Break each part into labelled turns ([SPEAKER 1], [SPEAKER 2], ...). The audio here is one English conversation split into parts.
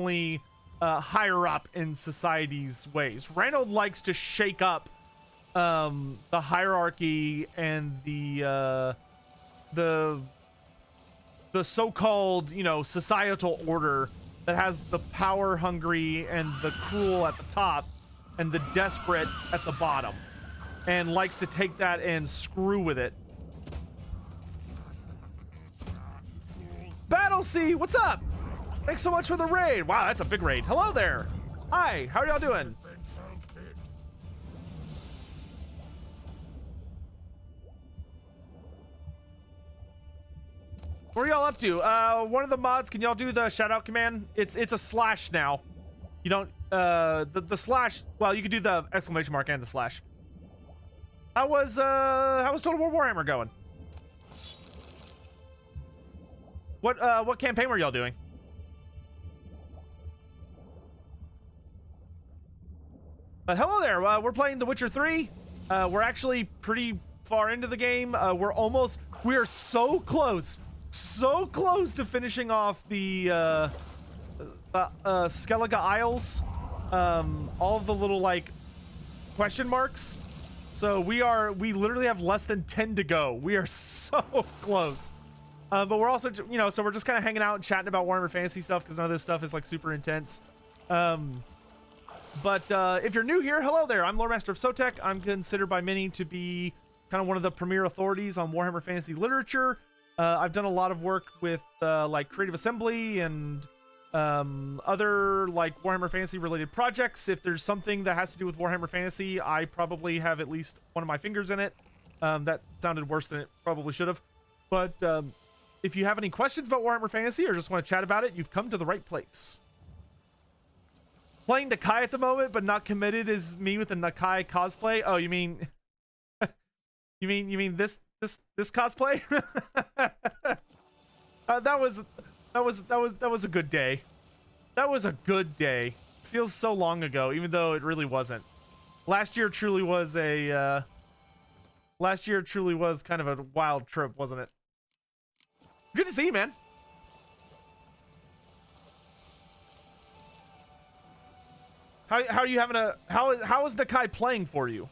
[SPEAKER 1] definitely higher up in society's ways. Reynold likes to shake up the hierarchy and the so-called, you know, societal order that has the power hungry and the cruel at the top and the desperate at the bottom, and likes to take that and screw with it. Battle C, what's up? Thanks so much for the raid. Wow, that's a big raid. Hello there. Hi, how are y'all doing? What are y'all up to? One of the mods, can y'all do the shout out command? It's a slash now. You don't the slash, well, you could do the exclamation mark and the slash. How was Total War Warhammer going? What campaign were y'all doing? But hello there. We're playing The Witcher 3. We're actually pretty far into the game. We are so close to finishing off the Skellige Isles. All of the little like question marks. So we literally have less than 10 to go. We are so close. But we're also, you know, so we're just kind of hanging out and chatting about Warhammer Fantasy stuff because none of this stuff is like super intense. But if you're new here, hello there. I'm Lore Master of Sotek. I'm considered by many to be kind of one of the premier authorities on Warhammer Fantasy literature. I've done a lot of work with like Creative Assembly and other like Warhammer Fantasy related projects. If there's something that has to do with Warhammer Fantasy, I probably have at least one of my fingers in it. That sounded worse than it probably should have. But if you have any questions about Warhammer Fantasy or just want to chat about it, you've come to the right place. Playing Nakai at the moment, but not committed is me with the Nakai cosplay. Oh, you mean you mean this cosplay? That was a good day. That was a good day. Feels so long ago, even though it really wasn't. Last year truly was kind of a wild trip, wasn't it? Good to see you, man. How are you having how is Nakai playing for you?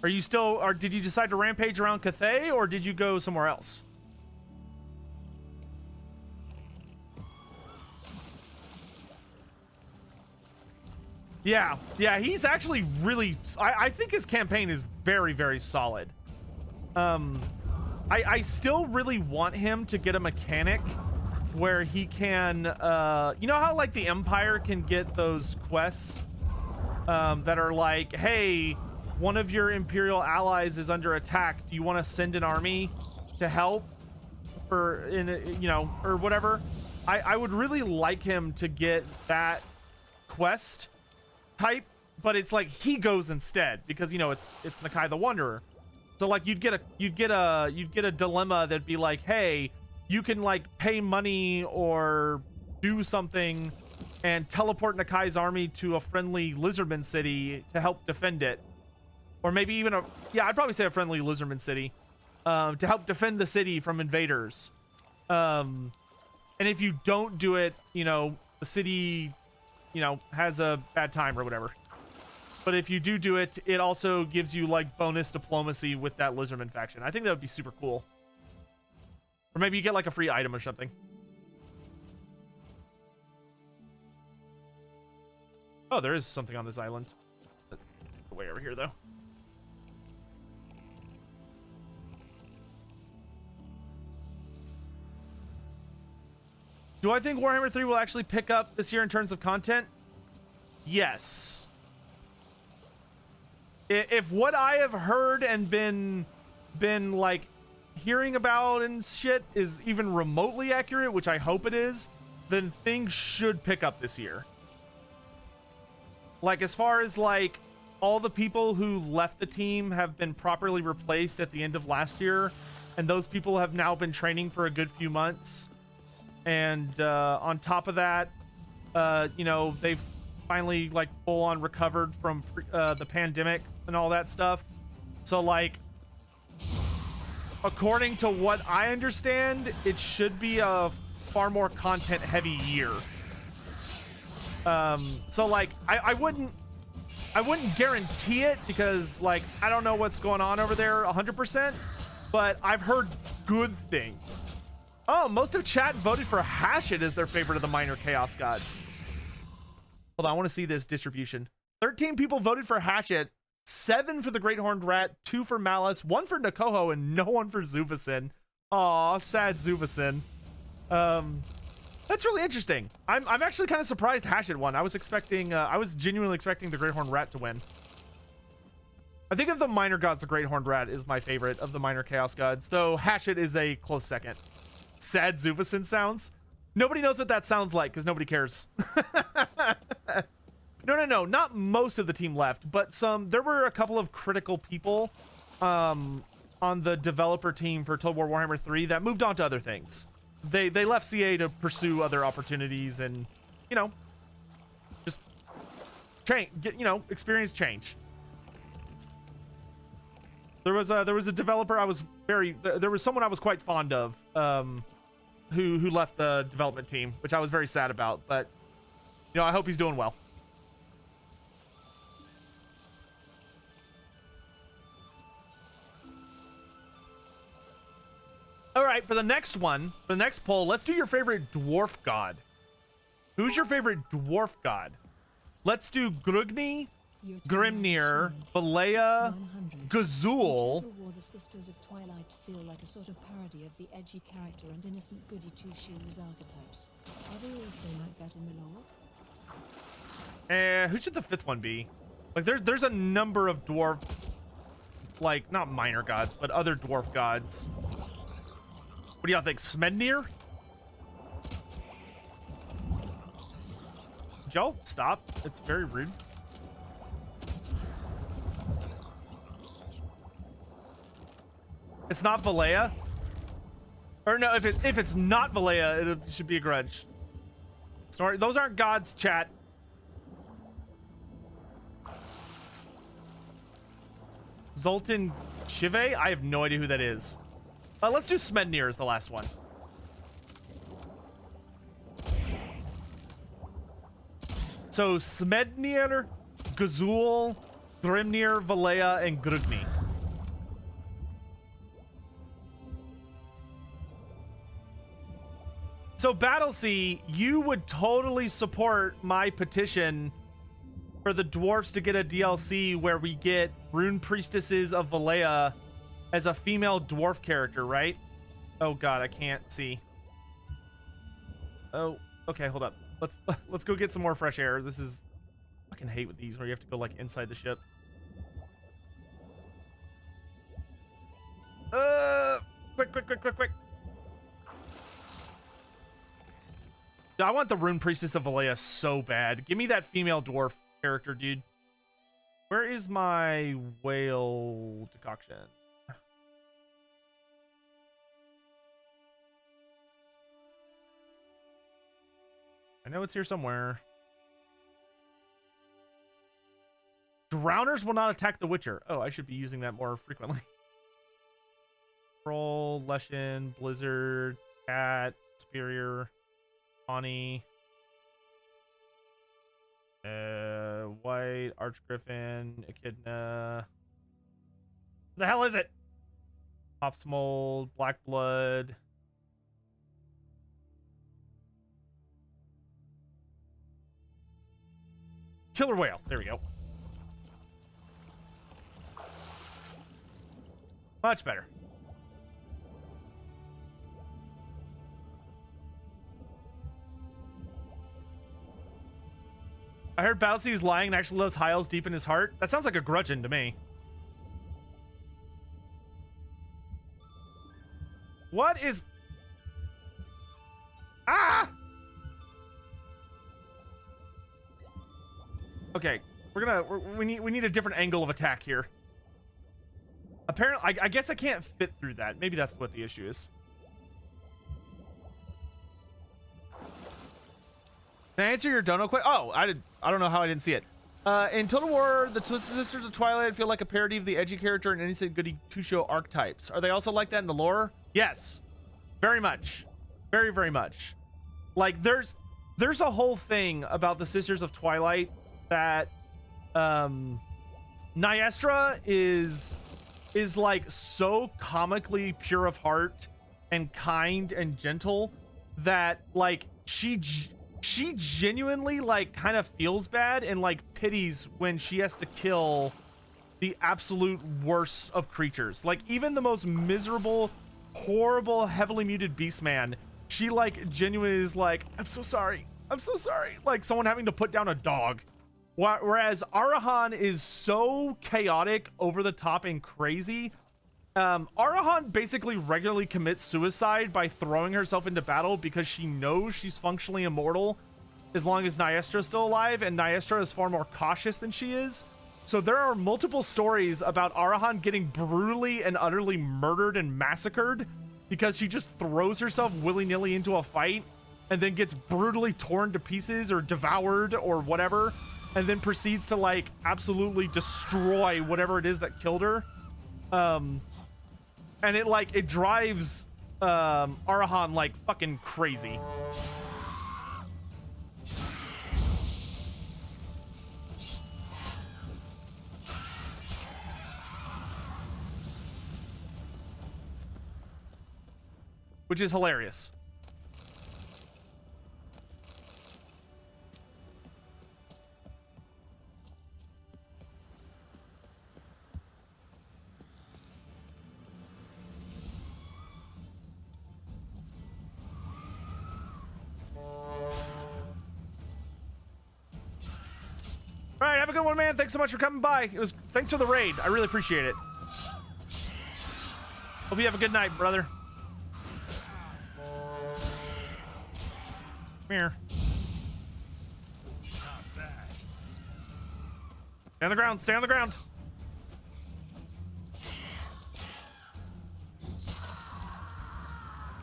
[SPEAKER 1] Are you still, or did you decide to rampage around Cathay, or did you go somewhere else? Yeah, he's actually really, I think his campaign is very, very solid. I still really want him to get a mechanic where he can, you know how like the Empire can get those quests that are like, hey, one of your Imperial allies is under attack. Do you want to send an army to help for, you know, or whatever? I would really like him to get that quest type, but it's like he goes instead because, you know, it's Nakai the Wanderer. So like you'd get a dilemma that'd be like, hey, you can like pay money or do something and teleport Nakai's army to a friendly lizardman city to help defend it. Or maybe even I'd probably say a friendly lizardman city to help defend the city from invaders. And if you don't do it, you know, the city, you know, has a bad time or whatever. But if you do it, it also gives you like bonus diplomacy with that lizardman faction. I think that would be super cool. Or maybe you get like a free item or something. Oh, there is something on this island. Way over here though. Do I think Warhammer 3 will actually pick up this year in terms of content? Yes. If what I have heard and been like hearing about and shit is even remotely accurate, which I hope it is, then things should pick up this year. Like as far as like all the people who left the team have been properly replaced at the end of last year, and those people have now been training for a good few months. And on top of that, you know, they've finally like full on recovered from the pandemic and all that stuff. So like, according to what I understand, it should be a far more content heavy year. So like, I wouldn't guarantee it because like, I don't know what's going on over there 100%, but I've heard good things. Oh, most of chat voted for Hashit as their favorite of the minor Chaos Gods. Hold on, I want to see this distribution. 13 people voted for Hashit, 7 for the Great Horned Rat, 2 for Malice, 1 for Nakoho, and no one for Zuvacin. Aw, sad Zuvacin. That's really interesting. I'm actually kind of surprised Hashit won. I was expecting, I was genuinely expecting the Great Horned Rat to win. I think of the minor gods, the Great Horned Rat is my favorite of the minor Chaos Gods, though Hashit is a close second. Sad Zuvacin sounds. Nobody knows what that sounds like because nobody cares. No, not most of the team left, but there were a couple of critical people on the developer team for Total War Warhammer 3 that moved on to other things. They left CA to pursue other opportunities and, you know, just change, experience change. There was a developer there was someone I was quite fond of who left the development team, which I was very sad about, but you know, I hope he's doing well. All right, for the next one, for the next poll, let's do your favorite dwarf god. Who's your favorite dwarf god? Let's do Grugni, Grimnir, Balea, Gazul.
[SPEAKER 2] The Sisters of Twilight feel like a sort of parody of the edgy character and innocent goody two-shoes archetypes. Are they also like that in the lore?
[SPEAKER 1] Who should the 5th one be? Like, there's a number of dwarf, like, not minor gods, but other dwarf gods. What do y'all think? Smednir? Joe, stop. It's very rude. It's not Valea? Or no, if it's not Valea, it should be a grudge. Sorry, those aren't gods, chat. Zoltan Chive? I have no idea who that is. Let's do Smednir as the last one. So Smednir, Gazul, Grimnir, Valea, and Grugni. So Battlesea, you would totally support my petition for the dwarves to get a DLC where we get Rune Priestesses of Valea as a female dwarf character, right? Oh god, I can't see. Oh, okay, hold up. Let's go get some more fresh air. This is, I fucking hate with these where you have to go like inside the ship. Quick. I want the Rune Priestess of Valea so bad. Give me that female dwarf character, dude. Where is my whale decoction? I know it's here somewhere. Drowners will not attack the Witcher. Oh, I should be using that more frequently. Troll, Leshen, Blizzard, Cat, Superior, Bonnie, White, Archgriffin, Echidna. The hell is it? Popsmold, Black Blood. Killer Whale. There we go. Much better. I heard Battlesea is lying and actually loves high elves deep in his heart. That sounds like a grudgeon to me. What is... Ah! Okay, we need a different angle of attack here. Apparently, I guess I can't fit through that. Maybe that's what the issue is. Can I answer your dono question? Oh, I don't know how I didn't see it. In Total War, the Twisted Sisters of Twilight feel like a parody of the edgy character and innocent goody two-show archetypes. Are they also like that in the lore? Yes, very much, very, very much. Like there's a whole thing about the Sisters of Twilight that Nyestra is like so comically pure of heart and kind and gentle that like she genuinely like kind of feels bad and like pities when she has to kill the absolute worst of creatures. Like even the most miserable, horrible, heavily muted beastman, she like genuinely is like, I'm so sorry, like someone having to put down a dog. Whereas Arahan is so chaotic, over the top, and crazy. Arahan basically regularly commits suicide by throwing herself into battle because she knows she's functionally immortal as long as Nyestra is still alive, and Nyestra is far more cautious than she is. So there are multiple stories about Arahan getting brutally and utterly murdered and massacred because she just throws herself willy-nilly into a fight and then gets brutally torn to pieces or devoured or whatever, and then proceeds to like absolutely destroy whatever it is that killed her. And it drives Arahan like fucking crazy. Which is hilarious. All right, have a good one, man. Thanks so much for coming by. Thanks for the raid. I really appreciate it. Hope you have a good night, brother. Come here. Stay on the ground. Stay on the ground.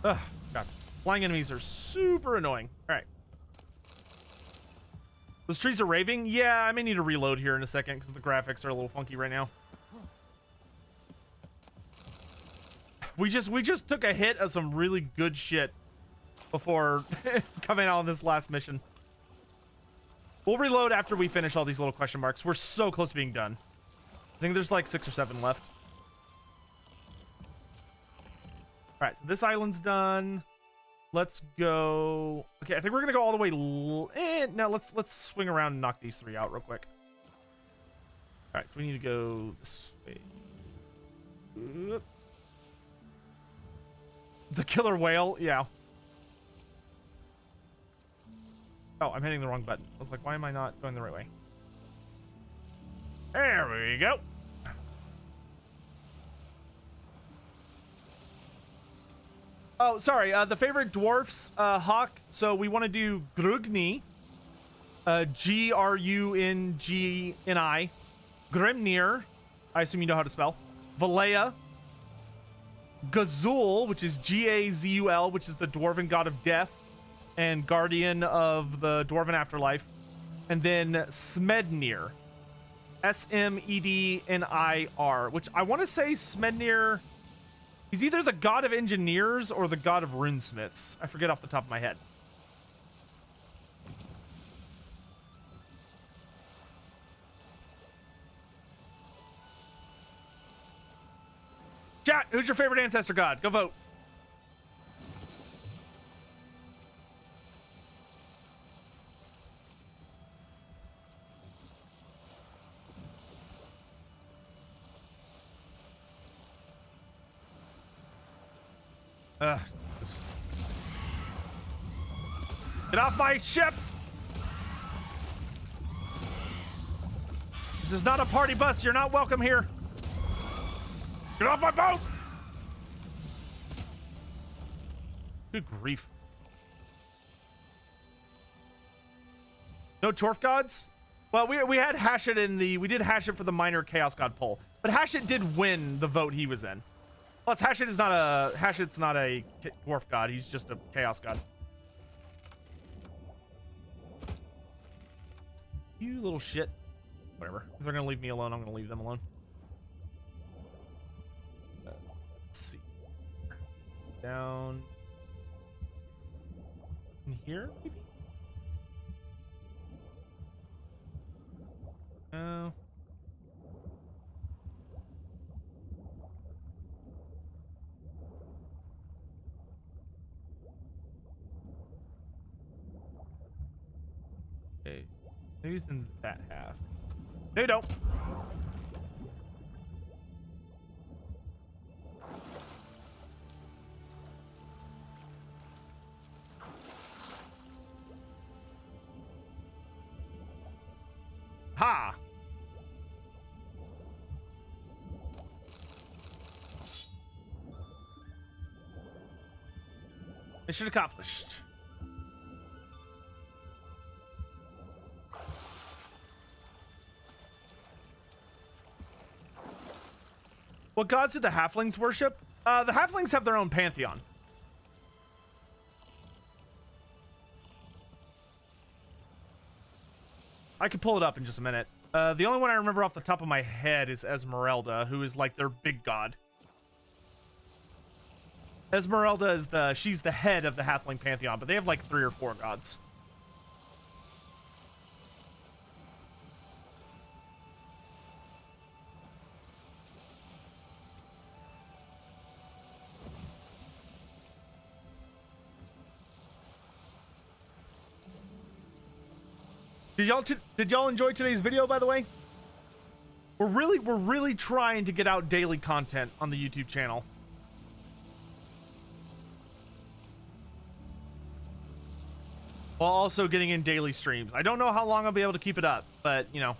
[SPEAKER 1] Ugh, God. Flying enemies are super annoying. All right. Those trees are raving? Yeah, I may need to reload here in a second because the graphics are a little funky right now. We just took a hit of some really good shit before coming out on this last mission. We'll reload after we finish all these little question marks. We're so close to being done. I think there's like 6 or 7 left. All right, so this island's done. Let's go. Okay, I think we're gonna go all the way. No, let's swing around and knock these 3 out real quick. All right, so we need to go this way. Oop. The killer whale, yeah. Oh, I'm hitting the wrong button. I was like, why am I not going the right way? There we go. Oh, sorry. The favorite dwarfs, Hawk. So we want to do Grugni, Grungni, Grimnir. I assume you know how to spell. Valea, Gazul, which is Gazul, which is the dwarven god of death and guardian of the dwarven afterlife, and then Smednir, Smednir, which I want to say Smednir. He's either the god of engineers or the god of runesmiths. I forget off the top of my head. Chat, who's your favorite ancestor god? Go vote. Get off my ship! This is not a party bus. You're not welcome here. Get off my boat! Good grief. No Chorf gods? Well, we had Hashit in the... We did Hashit for the minor Chaos God poll. But Hashit did win the vote he was in. Plus, Hashit's not a dwarf god. He's just a chaos god. You little shit. Whatever. If they're gonna leave me alone, I'm gonna leave them alone. Let's see. Down in here, maybe? No. Okay. Maybe it's in that half. No, you don't. Ha! Mission accomplished. What gods did the halflings worship? The halflings have their own pantheon. I could pull it up in just a minute. The only one I remember off the top of my head is Esmeralda, who is like their big god. Esmeralda is she's the head of the halfling pantheon, but they have like 3 or 4 gods. Did y'all enjoy today's video, by the way? We're really trying to get out daily content on the YouTube channel. While also getting in daily streams. I don't know how long I'll be able to keep it up, but you know,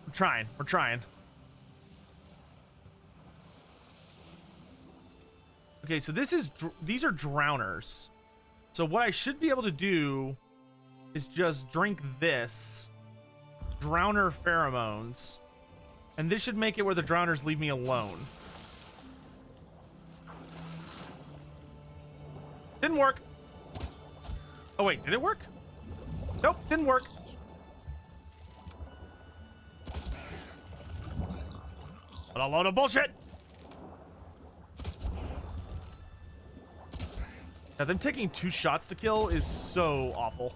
[SPEAKER 1] we're trying. We're trying. Okay, so these are drowners. So what I should be able to do is just drink this drowner pheromones, and this should make it where the drowners leave me alone. Didn't work. Oh wait, did it work? Nope, didn't work. What a load of bullshit. Now them taking 2 shots to kill is so awful.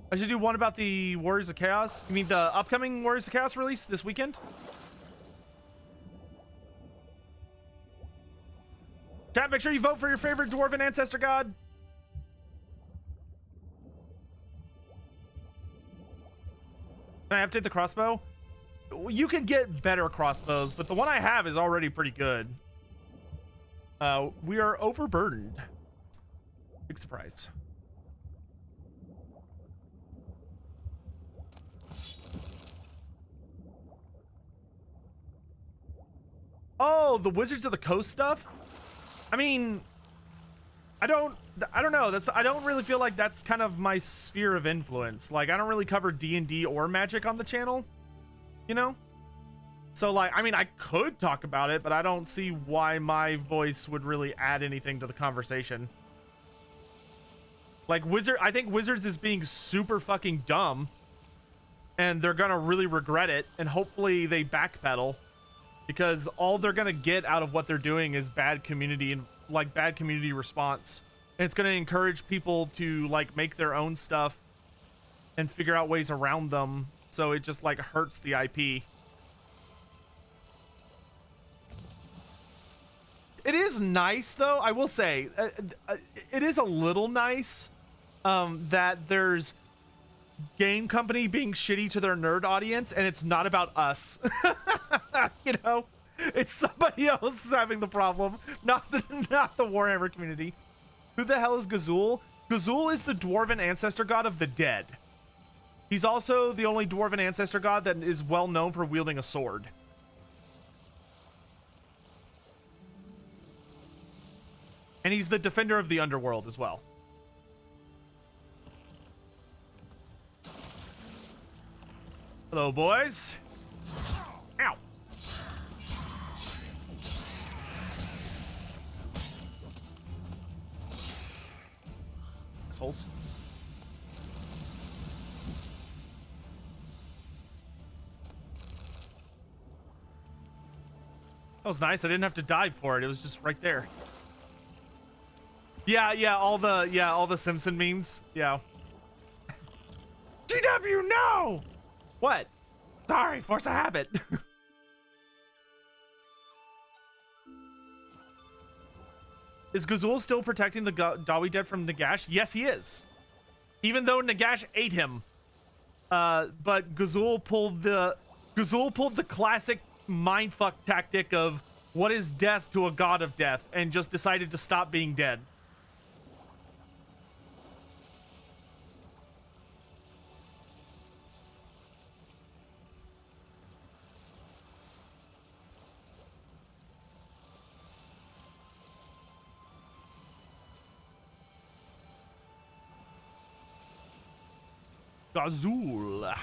[SPEAKER 1] I should do one about the Warriors of Chaos. You mean the upcoming Warriors of Chaos release this weekend? Chat, make sure you vote for your favorite dwarven ancestor god. Can I update the crossbow? You can get better crossbows, but the one I have is already pretty good. We are overburdened. Big surprise. Oh, the Wizards of the Coast stuff? I mean, I don't know. I don't really feel like that's kind of my sphere of influence. Like, I don't really cover D&D or Magic on the channel, you know? So, like, I mean, I could talk about it, but I don't see why my voice would really add anything to the conversation. Like, I think Wizards is being super fucking dumb, and they're gonna really regret it, and hopefully they backpedal. Because all they're gonna get out of what they're doing is bad community and like bad community response. And it's gonna encourage people to like make their own stuff and figure out ways around them. So it just like hurts the IP. It is nice though, I will say, it is a little nice that there's game company being shitty to their nerd audience and it's not about us. You know, it's somebody else having the problem, not the Warhammer community. Who the hell is Gazul? Gazul is the dwarven ancestor god of the dead. He's also the only dwarven ancestor god that is well known for wielding a sword. And he's the defender of the underworld as well. Hello, boys. Ow. assholes. That was nice. I didn't have to dive for it. It was just right there. Yeah, all the Simpson memes. Yeah. GW, no! What? Sorry, force a habit. Is Gazul still protecting the Dawi dead from Nagash? Yes, he is. Even though Nagash ate him. But Gazul pulled the classic mindfuck tactic of what is death to a god of death and just decided to stop being dead. Gazul.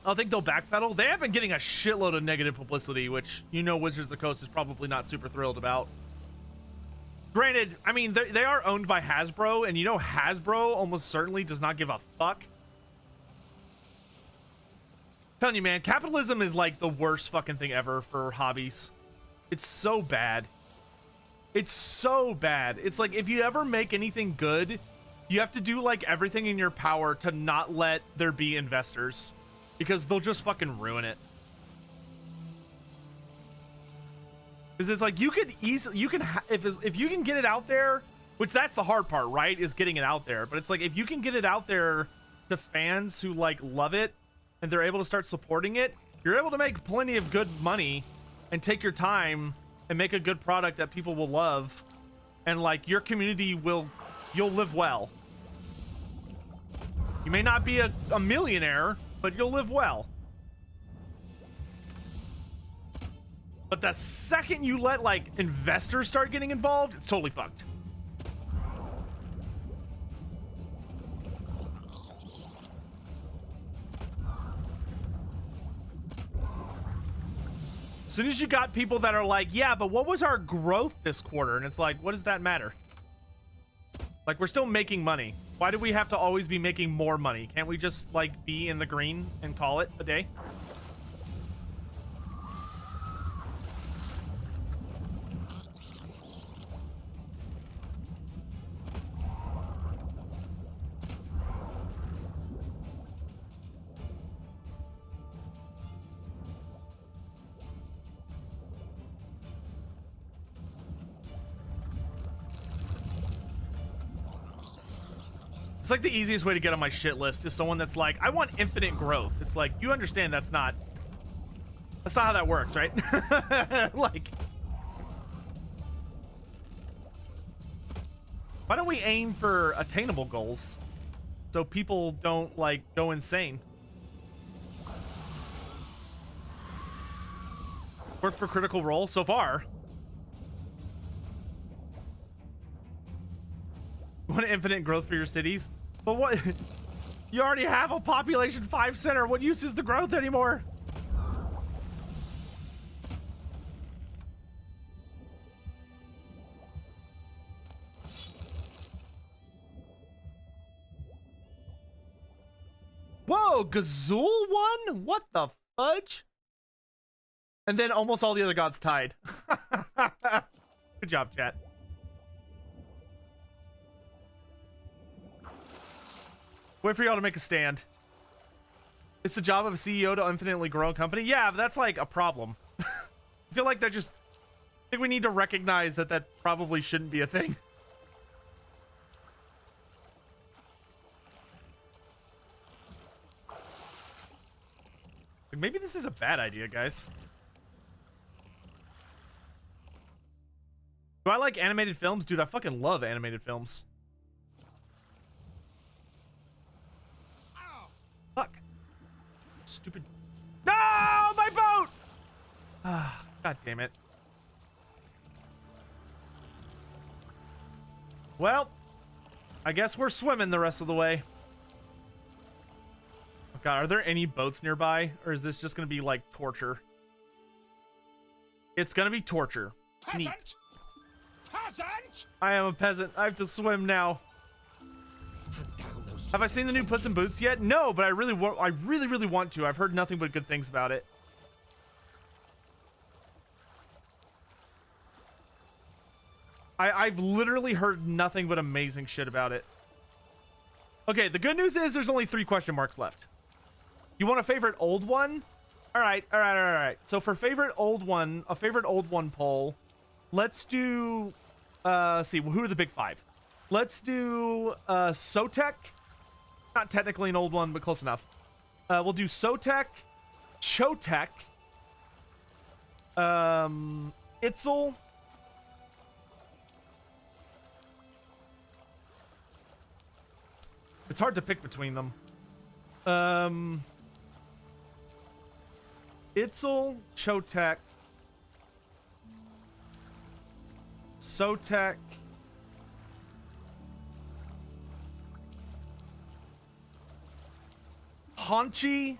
[SPEAKER 1] I think they'll backpedal. They have been getting a shitload of negative publicity, which, you know, Wizards of the Coast is probably not super thrilled about. Granted, I mean, they are owned by Hasbro, and you know Hasbro almost certainly does not give a fuck. I'm telling you, man, capitalism is like the worst fucking thing ever for hobbies. It's so bad. It's so bad. It's like, if you ever make anything good, you have to do like everything in your power to not let there be investors, because they'll just fucking ruin it. Because it's like, you could easily, if you can get it out there, which that's the hard part, right, is getting it out there. But it's like, if you can get it out there to fans who like love it and they're able to start supporting it, you're able to make plenty of good money and take your time and make a good product that people will love, and like your community you'll live well. You may not be a millionaire, but you'll live well. But the second you let like investors start getting involved, it's totally fucked. As soon as you got people that are like, yeah, but what was our growth this quarter? And it's like, what does that matter? Like, we're still making money. Why do we have to always be making more money? Can't we just like be in the green and call it a day? It's like the easiest way to get on my shit list is someone that's like, I want infinite growth. It's like, you understand that's not how that works, right? Like, why don't we aim for attainable goals so people don't like go insane? Work for Critical Role so far. You want infinite growth for your cities? But what? You already have a population 5 center. What use is the growth anymore? Whoa, Gazul won? What the fudge? And then almost all the other gods tied. Good job, chat. Wait for y'all to make a stand. It's the job of a CEO to infinitely grow a company. Yeah, but that's like a problem. I feel like that just... I think we need to recognize that that probably shouldn't be a thing. Maybe this is a bad idea, guys. Do I like animated films? Dude, I fucking love animated films. Fuck. Stupid. No, my boat! Ah, God damn it. I guess we're swimming the rest of the way. Oh God, are there any boats nearby? Or is this just going to be like torture? It's going to be torture.
[SPEAKER 3] Peasant!
[SPEAKER 1] Neat.
[SPEAKER 3] Peasant!
[SPEAKER 1] I am a peasant. I have to swim now. Have I seen the new Puss in Boots yet? No, but I really want to. I've heard nothing but good things about it. I've literally heard nothing but amazing shit about it. Okay, the good news is there's only 3 question marks left. You want a favorite old one? All right. So for favorite old one, a favorite old one poll, let's do, let's see, who are the big 5? Let's do Sotek. Not technically an old one, but close enough. We'll do Sotek, Chotek, Itzel, it's hard to pick between them. Itzel, Chotek, Sotek, Haunchy,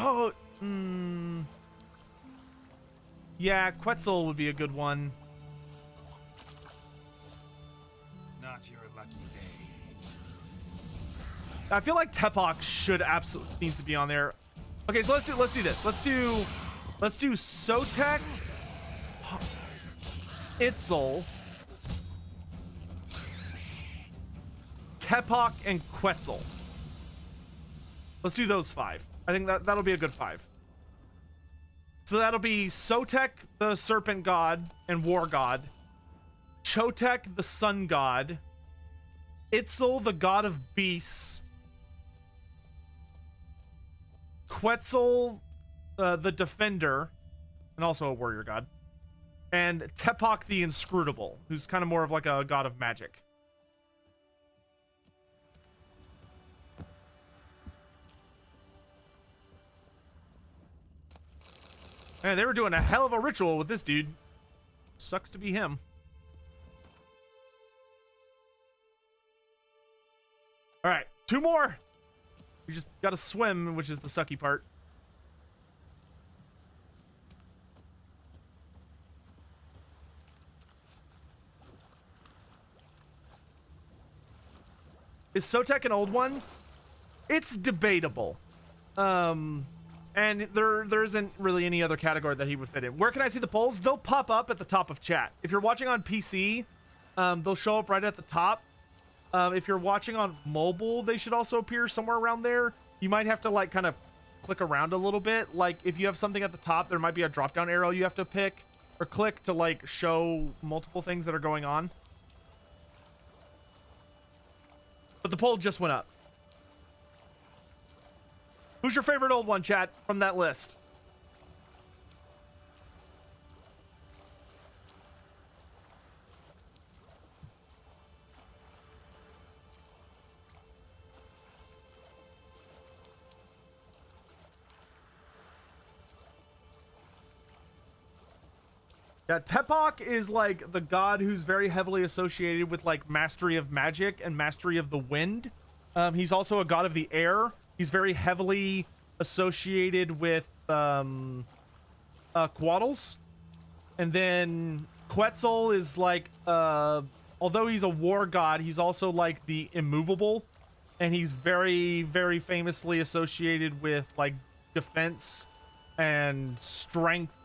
[SPEAKER 1] oh, yeah, Quetzal would be a good one.
[SPEAKER 3] Not your lucky day.
[SPEAKER 1] I feel like Tepok should absolutely needs to be on there. Okay, so let's do this. Let's do Sotek, Itzel, Tepok, and Quetzal. Let's do those 5. I think that'll be a good 5. So that'll be Sotek, the serpent god and war god, Chotek, the sun god, Itzel, the god of beasts, Quetzal, the defender, and also a warrior god, and Tepok, the inscrutable, who's kind of more of like a god of magic. Man, they were doing a hell of a ritual with this dude. Sucks to be him. All right, 2 more. We just gotta swim, which is the sucky part. Is Sotek an old one? It's debatable. And there isn't really any other category that he would fit in. Where can I see the polls? They'll pop up at the top of chat. If you're watching on PC, they'll show up right at the top. If you're watching on mobile, they should also appear somewhere around there. You might have to like kind of click around a little bit. Like if you have something at the top, there might be a drop down arrow you have to pick or click to like show multiple things that are going on. But the poll just went up. Who's your favorite old one, chat, from that list? Yeah, Tepok is like the god who's very heavily associated with like mastery of magic and mastery of the wind. He's also a god of the air. He's very heavily associated with Quaddles. And then Quetzal is like, although he's a war god, he's also like the immovable. And he's very, very famously associated with like defense and strength,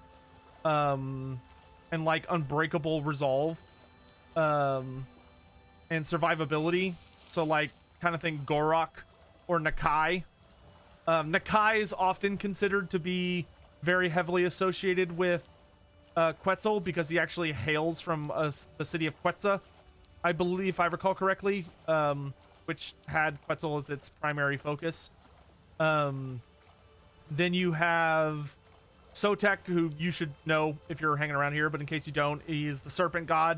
[SPEAKER 1] and like unbreakable resolve, and survivability. So like kind of think Gorok or Nakai. Nakai is often considered to be very heavily associated with Quetzal because he actually hails from the city of Quetzal, I believe, if I recall correctly, which had Quetzal as its primary focus. Then you have Sotek, who you should know if you're hanging around here, but in case you don't, he is the serpent god